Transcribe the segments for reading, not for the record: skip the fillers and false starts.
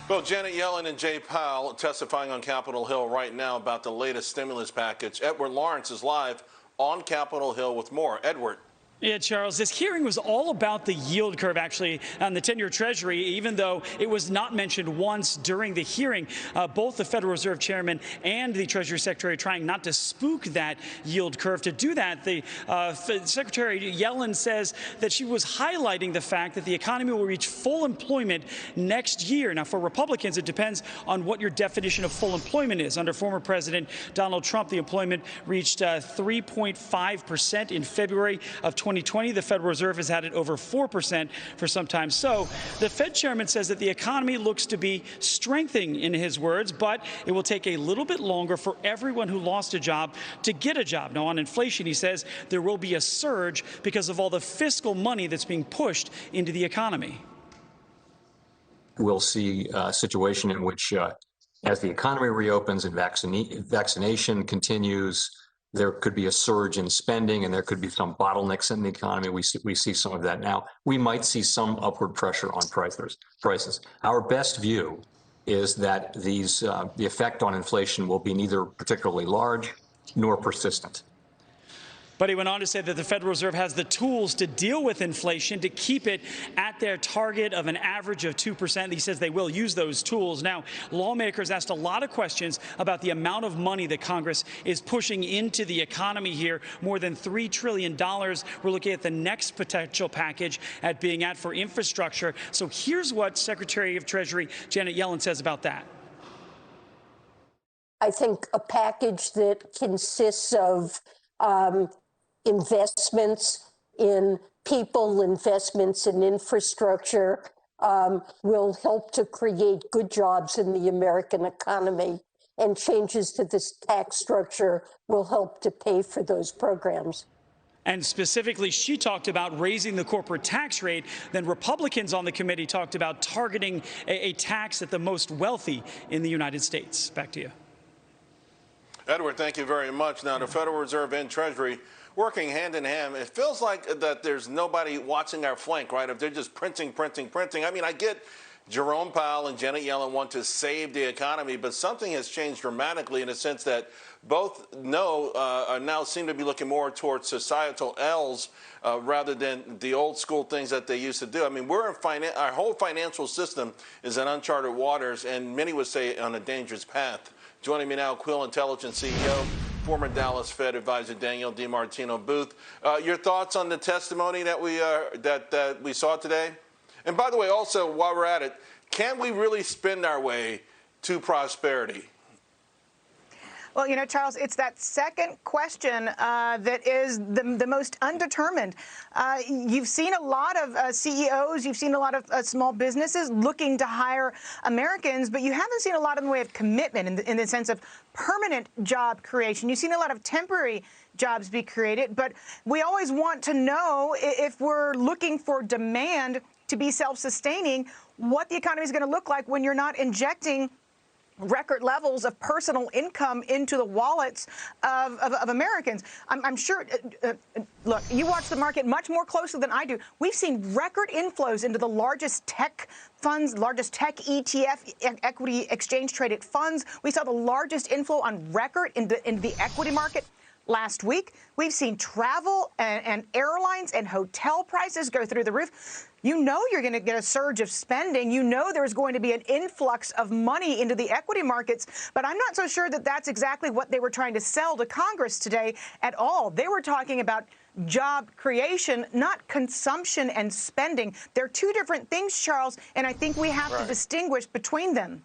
Well, Janet Yellen and Jay Powell testifying on Capitol Hill right now about the latest stimulus package. Edward Lawrence is live on Capitol Hill with more. Edward. Yeah, Charles, this hearing was all about the yield curve, actually, on the 10-year Treasury, even though it was not mentioned once during the hearing. Both the Federal Reserve Chairman and the Treasury Secretary are trying not to spook that yield curve. To do that, the Secretary Yellen says that she was highlighting the fact that the economy will reach full employment next year. Now, for Republicans, it depends on what your definition of full employment is. Under former President Donald Trump, the employment reached 3.5% in February of 2020. The Federal Reserve has had it over 4% for some time. So the Fed chairman says that the economy looks to be strengthening, in his words, but it will take a little bit longer for everyone who lost a job to get a job. Now, on inflation, he says there will be a surge because of all the fiscal money that's being pushed into the economy. We'll see a situation in which, as the economy reopens and vaccination continues, there could be a surge in spending and there could be some bottlenecks in the economy. We see some of that now. We might see some upward pressure on prices. Our best view is that the effect on inflation will be neither particularly large nor persistent. But he went on to say that the Federal Reserve has the tools to deal with inflation, to keep it at their target of an average of 2%. He says they will use those tools. Now, lawmakers asked a lot of questions about the amount of money that Congress is pushing into the economy here, more than $3 trillion. We're looking at the next potential package for infrastructure. So here's what Secretary of Treasury Janet Yellen says about that. I think a package that consists of investments in people, investments in infrastructure will help to create good jobs in the American economy, and changes to this tax structure will help to pay for those programs. And specifically, she talked about raising the corporate tax rate. Then Republicans on the committee talked about targeting a tax at the most wealthy in the United States. Back to you. Edward, thank you very much. Now, the Federal Reserve and Treasury working hand in hand. It feels like that there's nobody watching our flank, right? If they're just printing. I mean, I get Jerome Powell and Janet Yellen want to save the economy, but something has changed dramatically in the sense that both now seem to be looking more towards societal L's rather than the old school things that they used to do. I mean, our whole financial system is in uncharted waters, and many would say on a dangerous path. Joining me now, Quill Intelligence CEO, former Dallas Fed advisor Danielle DiMartino Booth. Your thoughts on the testimony that we saw today? And by the way, also while we're at it, can we really spend our way to prosperity? Well, you know, Charles, it's that second question that is the most undetermined. You've seen a lot of CEOs, you've seen a lot of small businesses looking to hire Americans, but you haven't seen a lot in the way of commitment in the sense of permanent job creation. You've seen a lot of temporary jobs be created, but we always want to know, if we're looking for demand to be self-sustaining, what the economy is going to look like when you're not injecting record levels of personal income into the wallets of Americans. I'm sure, look, you watch the market much more closely than I do. We've seen record inflows into the largest tech funds, largest tech ETF, equity exchange traded funds. We saw the largest inflow on record in the equity market last week. We've seen travel and airlines and hotel prices go through the roof. You know you're going to get a surge of spending. You know there's going to be an influx of money into the equity markets. But I'm not so sure that that's exactly what they were trying to sell to Congress today at all. They were talking about job creation, not consumption and spending. They're two different things, Charles, and I think we have to distinguish between them.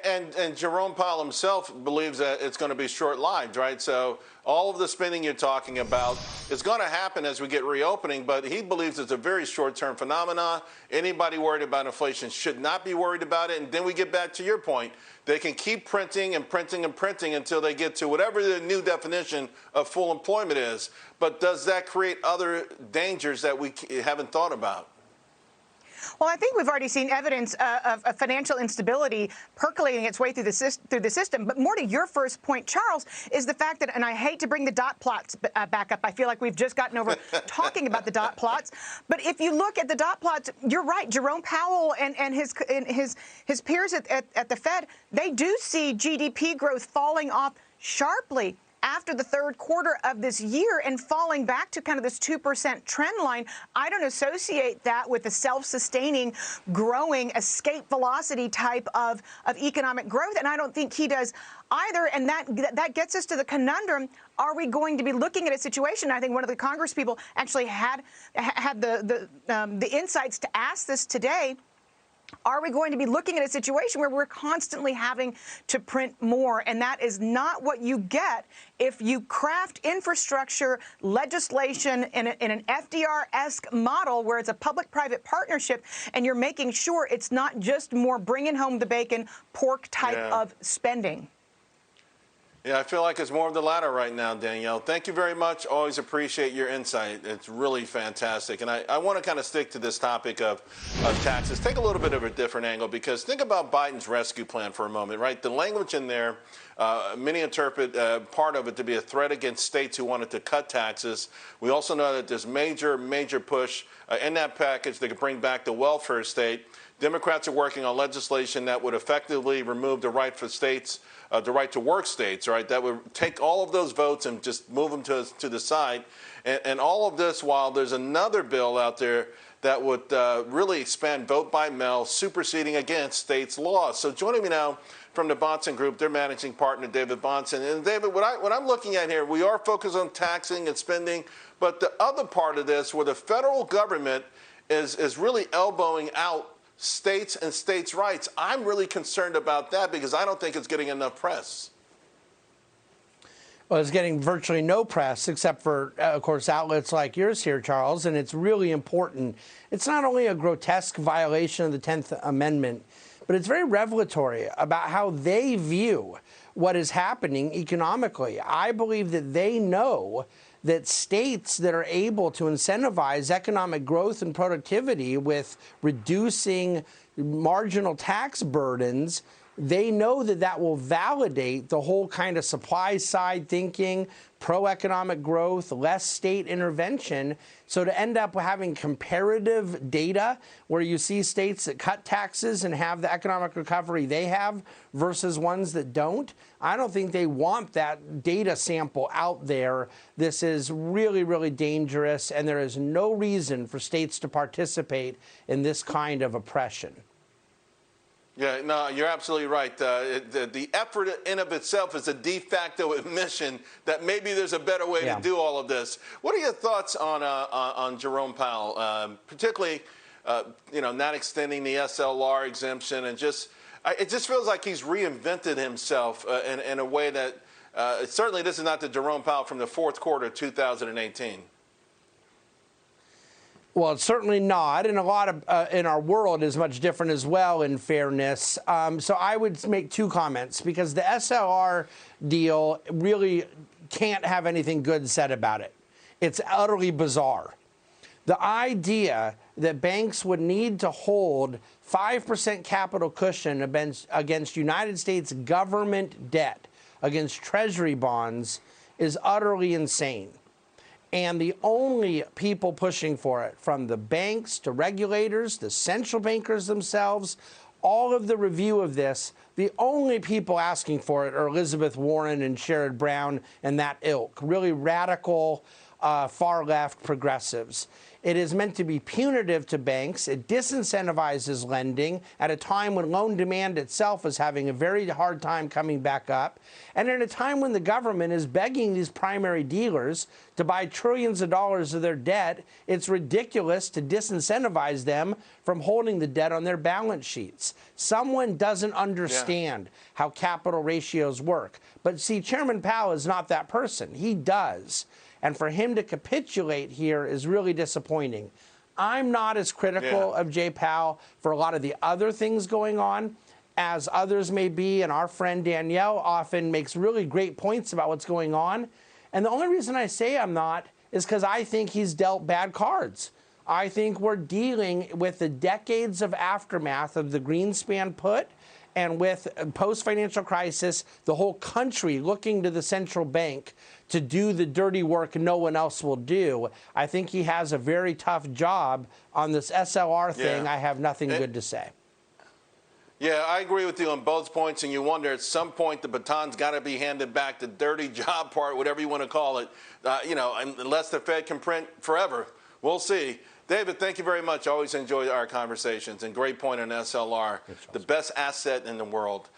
And Jerome Powell himself believes that it's going to be short-lived, right? So all of the spending you're talking about is going to happen as we get reopening, but he believes it's a very short-term phenomenon. Anybody worried about inflation should not be worried about it. And then we get back to your point. They can keep printing and printing and printing until they get to whatever the new definition of full employment is. But does that create other dangers that we haven't thought about? Well, I think we've already seen evidence of financial instability percolating its way through the system. But more to your first point, Charles, is the fact that, and I hate to bring the dot plots back up. I feel like we've just gotten over talking about the dot plots. But if you look at the dot plots, you're right. Jerome Powell and his peers at the Fed, they do see GDP growth falling off sharply after the third quarter of this year and falling back to kind of this 2% trend line. I don't associate that with the self-sustaining, growing escape velocity type of economic growth, and I don't think he does either. And that gets us to the conundrum: are we going to be looking at a situation? I think one of the Congress people actually had the insights to ask this today. Are we going to be looking at a situation where we're constantly having to print more? And that is not what you get if you craft infrastructure legislation in an FDR-esque model where it's a public-private partnership and you're making sure it's not just more bringing home the bacon, pork type of spending. Yeah, I feel like it's more of the latter right now, Danielle. Thank you very much. Always appreciate your insight. It's really fantastic. And I want to kind of stick to this topic of taxes. Take a little bit of a different angle, because think about Biden's rescue plan for a moment, right? The language in there, many interpret part of it to be a threat against states who wanted to cut taxes. We also know that there's major push in that package that could bring back the welfare state. Democrats are working on legislation that would effectively remove the right for states, the right to work states, right? That would take all of those votes and just move them to the side. And all of this while there's another bill out there that would really expand vote by mail, superseding against states' laws. So joining me now from the Bahnsen Group, their managing partner, David Bahnsen. And David, what I'm looking at here, we are focused on taxing and spending, but the other part of this, where the federal government is really elbowing out states and states' rights, I'm really concerned about that, because I don't think it's getting enough press. Well, it's getting virtually no press, except for, of course, outlets like yours here, Charles, and it's really important. It's not only a grotesque violation of the 10th Amendment, but it's very revelatory about how they view what is happening economically. I believe that they know that states that are able to incentivize economic growth and productivity with reducing marginal tax burdens, they know that that will validate the whole kind of supply side thinking, pro-economic growth, less state intervention. So to end up having comparative data where you see states that cut taxes and have the economic recovery they have versus ones that don't, I don't think they want that data sample out there. This is really, really dangerous, and there is no reason for states to participate in this kind of oppression. Yeah, no, you're absolutely right. The effort in of itself is a de facto admission that maybe there's a better way to do all of this. What are your thoughts on Jerome Powell, particularly, not extending the SLR exemption, and it just feels like he's reinvented himself in a way that certainly this is not the Jerome Powell from the fourth quarter of 2018. Well, it's certainly not, and a lot of in our world is much different as well, in fairness. So I would make two comments, because the SLR deal really can't have anything good said about it. It's utterly bizarre. The idea that banks would need to hold 5% capital cushion against United States government debt, against Treasury bonds, is utterly insane. And the only people pushing for it, from the banks to regulators, the central bankers themselves, all of the review of this, the only people asking for it are Elizabeth Warren and Sherrod Brown and that ilk, really radical, far-left progressives. It is meant to be punitive to banks. It disincentivizes lending at a time when loan demand itself is having a very hard time coming back up, and at a time when the government is begging these primary dealers to buy trillions of dollars of their debt. It's ridiculous to disincentivize them from holding the debt on their balance sheets. Someone doesn't understand how capital ratios work. But see, Chairman Powell is not that person. He does. And for him to capitulate here is really disappointing. I'm not as critical of Jay Powell for a lot of the other things going on as others may be, and our friend Danielle often makes really great points about what's going on. And the only reason I say I'm not is because I think he's dealt bad cards. I think we're dealing with the decades of aftermath of the Greenspan put, and with post-financial crisis, the whole country looking to the central bank to do the dirty work no one else will do. I think he has a very tough job on this SLR thing. Yeah. I have nothing good to say. Yeah, I agree with you on both points, and you wonder at some point the baton's got to be handed back, the dirty job part, whatever you want to call it, unless the Fed can print forever. We'll see. David, thank you very much. Always enjoy our conversations, and great point on SLR, the best asset in the world.